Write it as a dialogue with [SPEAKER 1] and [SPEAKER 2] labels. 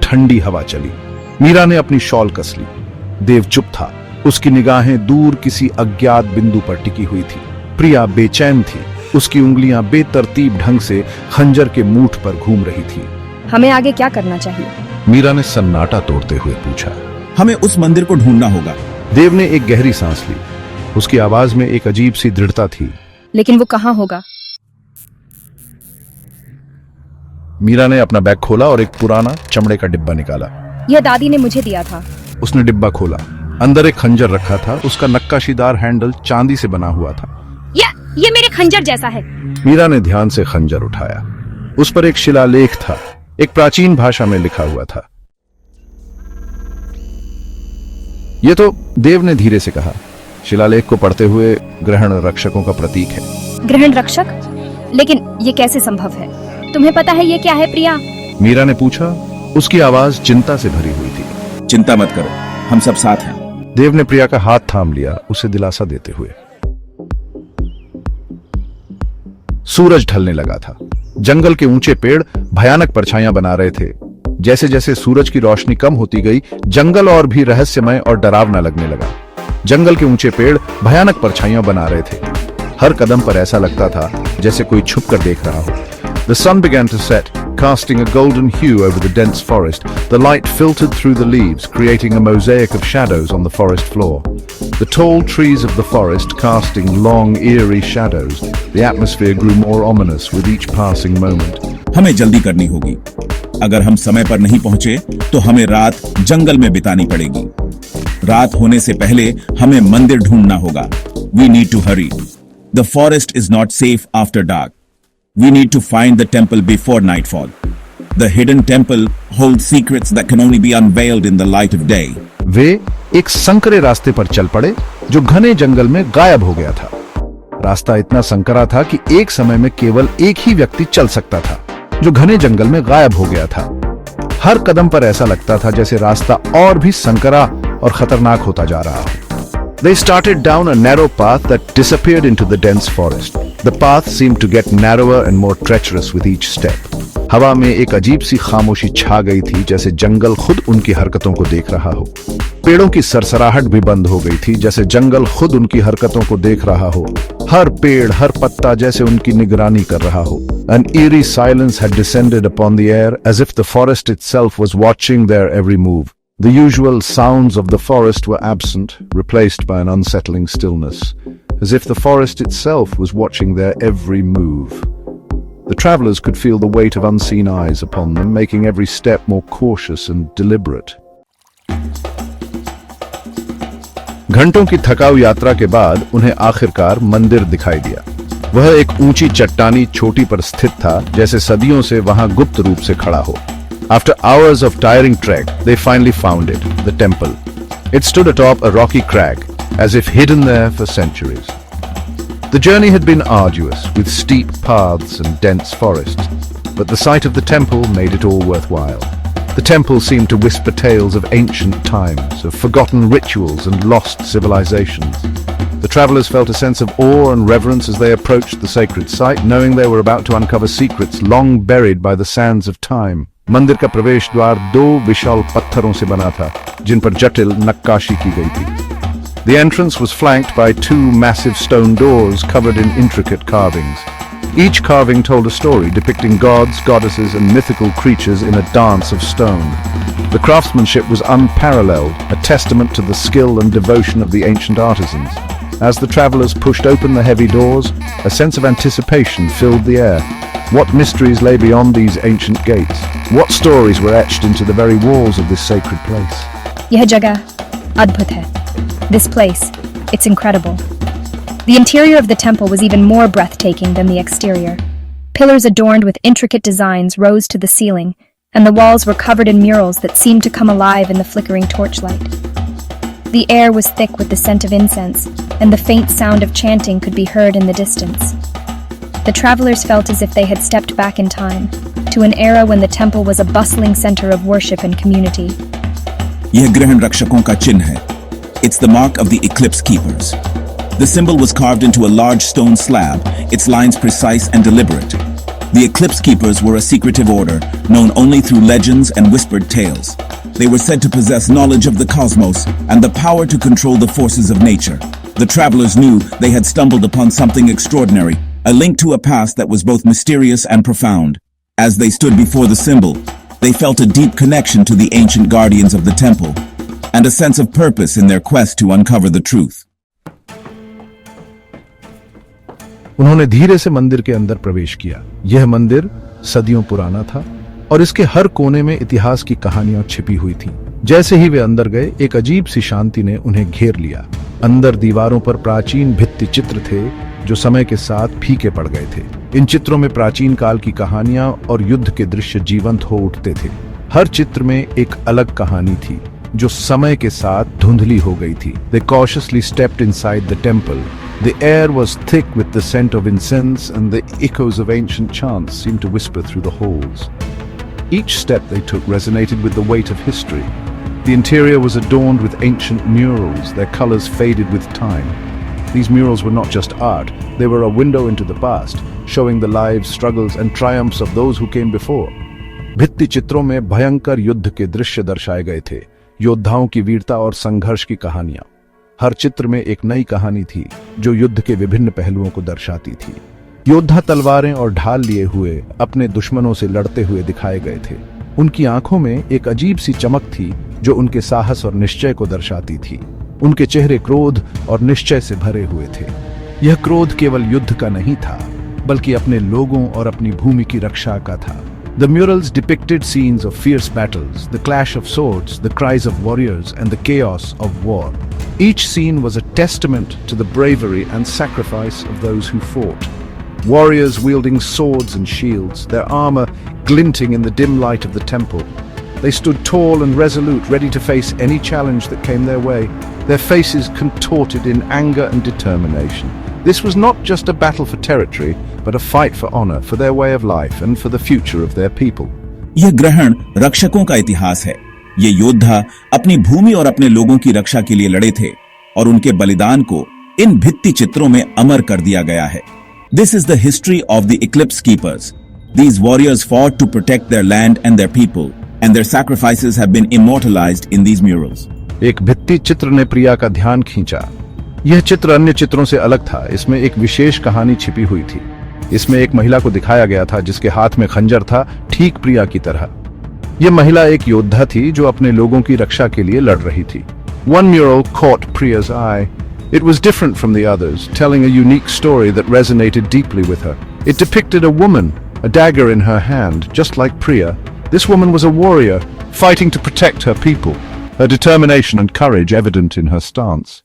[SPEAKER 1] ठंडी हवा चली। मीरा ने अपनी शॉल कस ली। देव चुप था। उसकी निगाहें दूर किसी अज्ञात बिंदु पर टिकी हुई थी। प्रिया बेचैन थी। उसकी उंगलियां बेतरतीब ढंग से खंजर के मूठ पर घूम रही थी।
[SPEAKER 2] हमें आगे क्या करना चाहिए?
[SPEAKER 1] मीरा ने सन्नाटा तोड़ते हुए पूछा।
[SPEAKER 3] हमें उस मंदिर को ढूंढना होगा।
[SPEAKER 1] देव ने एक गहरी सांस ली। उसकी आवाज में एक अजीब सी दृढ़ता थी।
[SPEAKER 2] लेकिन वो कहाँ होगा?
[SPEAKER 1] मीरा ने अपना बैग खोला और एक पुराना चमड़े का डिब्बा निकाला।
[SPEAKER 2] यह दादी ने मुझे दिया था।
[SPEAKER 1] उसने डिब्बा खोला। अंदर एक खंजर रखा था। उसका नक्काशीदार हैंडल चांदी से बना हुआ था।
[SPEAKER 2] ये मेरे खंजर जैसा है।
[SPEAKER 1] मीरा ने ध्यान से खंजर उठाया। उस पर एक शिलालेख था। एक प्राचीन भाषा में लिखा हुआ था। यह तो, देव ने धीरे से कहा। शिलालेख को पढ़ते हुए, ग्रहण रक्षकों का प्रतीक है।
[SPEAKER 2] ग्रहण रक्षक? लेकिन ये कैसे संभव है? तुम्हें पता है ये क्या है प्रिया?
[SPEAKER 1] मीरा ने पूछा। उसकी आवाज चिंता से भरी हुई थी।
[SPEAKER 3] चिंता मत करो, हम सब साथ हैं।
[SPEAKER 1] देव ने प्रिया का हाथ थाम लिया, उसे दिलासा देते हुए। सूरज ढलने लगा था। जंगल के ऊंचे पेड़ भयानक परछाइयां बना रहे थे। जैसे जैसे सूरज की रोशनी कम होती गई, जंगल और भी रहस्यमय और डरावना लगने लगा। जंगल के ऊंचे पेड़ भयानक परछाइयां बना रहे थे। हर कदम पर ऐसा लगता था जैसे कोई छुप कर देख रहा हो। The sun began to set, casting a golden hue over the dense forest. The light filtered through the leaves, creating a mosaic of shadows on the forest floor. The tall trees of the forest casting long, eerie shadows. The atmosphere grew more ominous with each passing moment.
[SPEAKER 3] हमें जल्दी करनी होगी। अगर हम समय पर नहीं पहुंचे तो हमें रात जंगल में बितानी पड़ेगी। रात होने से पहले हमें मंदिर ढूंढना होगा। We need to hurry. The forest is not safe after dark. We need to find the temple before nightfall. The hidden temple holds secrets that can only be unveiled in the light of day.
[SPEAKER 1] वे एक संकरे रास्ते पर चल पड़े जो घने जंगल में गायब हो गया था। रास्ता इतना संकरा था कि एक समय में केवल एक ही व्यक्ति चल सकता था, जो घने जंगल में गायब हो गया था। हर कदम पर ऐसा लगता था जैसे रास्ता और भी संकरा और खतरनाक होता जा रहा हो। They started down a narrow path that disappeared into the dense forest. The path seemed to get narrower and more treacherous with each step. हवा में एक अजीब सी खामोशी छा गई थी, जैसे जंगल खुद उनकी हरकतों को देख रहा हो। पेड़ों की सरसराहट भी बंद हो गई थी, जैसे जंगल खुद उनकी हरकतों को देख रहा हो। हर पेड़, हर पत्ता जैसे उनकी निगरानी कर रहा हो। An eerie silence had descended upon the air, as if the forest itself was watching their every move. The usual sounds of the forest were absent, replaced by an unsettling stillness, as if the forest itself was watching their every move. The travelers could feel the weight of unseen eyes upon them, making every step more cautious and deliberate. घंटों की थकाऊ यात्रा के बाद उन्हें आखिरकार मंदिर दिखाई दिया। वह एक ऊंची चट्टानी चोटी पर स्थित था, जैसे सदियों से वहां गुप्त रूप से खड़ा हो। After hours of tiring trek, they finally found it, the temple. It stood atop a rocky crag, as if hidden there for centuries. The journey had been arduous, with steep paths and dense forests, but the sight of the temple made it all worthwhile. The temple seemed to whisper tales of ancient times, of forgotten rituals and lost civilizations. The travelers felt a sense of awe and reverence as they approached the sacred site, knowing they were about to uncover secrets long buried by the sands of time. मंदिर का प्रवेश द्वार दो विशाल पत्थरों से बना था, जिन पर जटिल नक्काशी की गई थी। The entrance was flanked by two massive stone doors covered in intricate carvings. Each carving told a story depicting gods, goddesses, and mythical creatures in a dance of stone. The craftsmanship was unparalleled, a testament to the skill and devotion of the ancient artisans. As the travelers pushed open the heavy doors, a sense of anticipation filled the air. What mysteries lay beyond these ancient gates? What stories were etched into the very walls of this sacred place?
[SPEAKER 2] यह जगह अद्भुत है. This place, it's incredible. The interior of the temple was even more breathtaking than the exterior. Pillars adorned with intricate designs rose to the ceiling, and the walls were covered in murals that seemed to come alive in the flickering torchlight. The air was thick with the scent of incense, and the faint sound of chanting could be heard in the distance. The travelers felt as if they had stepped back in time, to an era when the temple was a bustling center of worship and community.
[SPEAKER 3] यह ग्रहण रक्षकों का चिन्ह है. It's the mark of the eclipse keepers. The symbol was carved into a large stone slab, its lines precise and deliberate. The Eclipse Keepers were a secretive order, known only through legends and whispered tales. They were said to possess knowledge of the cosmos and the power to control the forces of nature. The travelers knew they had stumbled upon something extraordinary, a link to a past that was both mysterious and profound. As they stood before the symbol, they felt a deep connection to the ancient guardians of the temple, and a sense of purpose in their quest to uncover the truth.
[SPEAKER 1] उन्होंने धीरे से मंदिर के अंदर प्रवेश किया। यह मंदिर सदियों पुराना था और इसके हर कोने में इतिहास की कहानियां छिपी हुई थीं। जैसे ही वे अंदर गए, एक अजीब सी शांति ने उन्हें घेर लिया। अंदर दीवारों पर प्राचीन भित्ति चित्र थे जो समय के साथ फीके पड़ गए थे। इन चित्रों में प्राचीन काल की कहानियां और युद्ध के दृश्य जीवंत हो उठते थे। हर चित्र में एक अलग कहानी थी जो समय के साथ धुंधली हो गई थी। They cautiously stepped inside the temple. The air was thick with the scent of incense, and the echoes of ancient chants seemed to whisper through the halls. Each step they took resonated with the weight of history. The interior was adorned with ancient murals, their colors faded with time. These murals were not just art, they were a window into the past, showing the lives, struggles, and triumphs of those who came before. भित्ति चित्रों में भयंकर युद्ध के दृश्य दर्शाए गए थे, योद्धाओं की वीरता और संघर्ष की कहानियां। हर चित्र में एक नई कहानी थी जो युद्ध के विभिन्न पहलुओं को दर्शाती थी। योद्धा तलवारें और ढाल लिए हुए अपने दुश्मनों से लड़ते हुए दिखाए गए थे। उनकी आंखों में एक अजीब सी चमक थी जो उनके साहस और निश्चय को दर्शाती थी। उनके चेहरे क्रोध और निश्चय से भरे हुए थे। यह क्रोध केवल युद्ध का नहीं था, बल्कि अपने लोगों और अपनी भूमि की रक्षा का था। The murals depicted scenes of fierce battles, the clash of swords, the cries of warriors, and the chaos of war. Each scene was a testament to the bravery and sacrifice of those who fought. Warriors wielding swords and shields, their armor glinting in the dim light of the temple. They stood tall and resolute, ready to face any challenge that came their way, their faces contorted in anger and determination. This was not just a battle for territory, but a fight for honor, for their way of life, and for the future of their people.
[SPEAKER 3] यह ग्रहण रक्षकों का इतिहास है। ये योद्धा अपनी भूमि और अपने लोगों की रक्षा के लिए लड़े थे और उनके बलिदान को इन भित्ति चित्रों में अमर कर दिया गया है। This is the history of the Eclipse Keepers. These warriors fought to protect their land and their people, and their sacrifices have been immortalized in these murals.
[SPEAKER 1] एक भित्ति चित्र ने प्रिया का ध्यान खींचा। यह चित्र अन्य चित्रों से अलग था। इसमें एक विशेष कहानी छिपी हुई थी। इसमें एक महिला को दिखाया गया था जिसके हाथ में खंजर था, ठीक प्रिया की तरह। यह महिला एक योद्धा थी जो अपने लोगों की रक्षा के लिए लड़ रही थी। One mural caught Priya's eye. It was different from the others, telling a unique story that resonated deeply with her. It depicted a woman, a dagger in her hand, just like Priya. This woman was a warrior, fighting to protect her people, her determination and courage evident in her stance.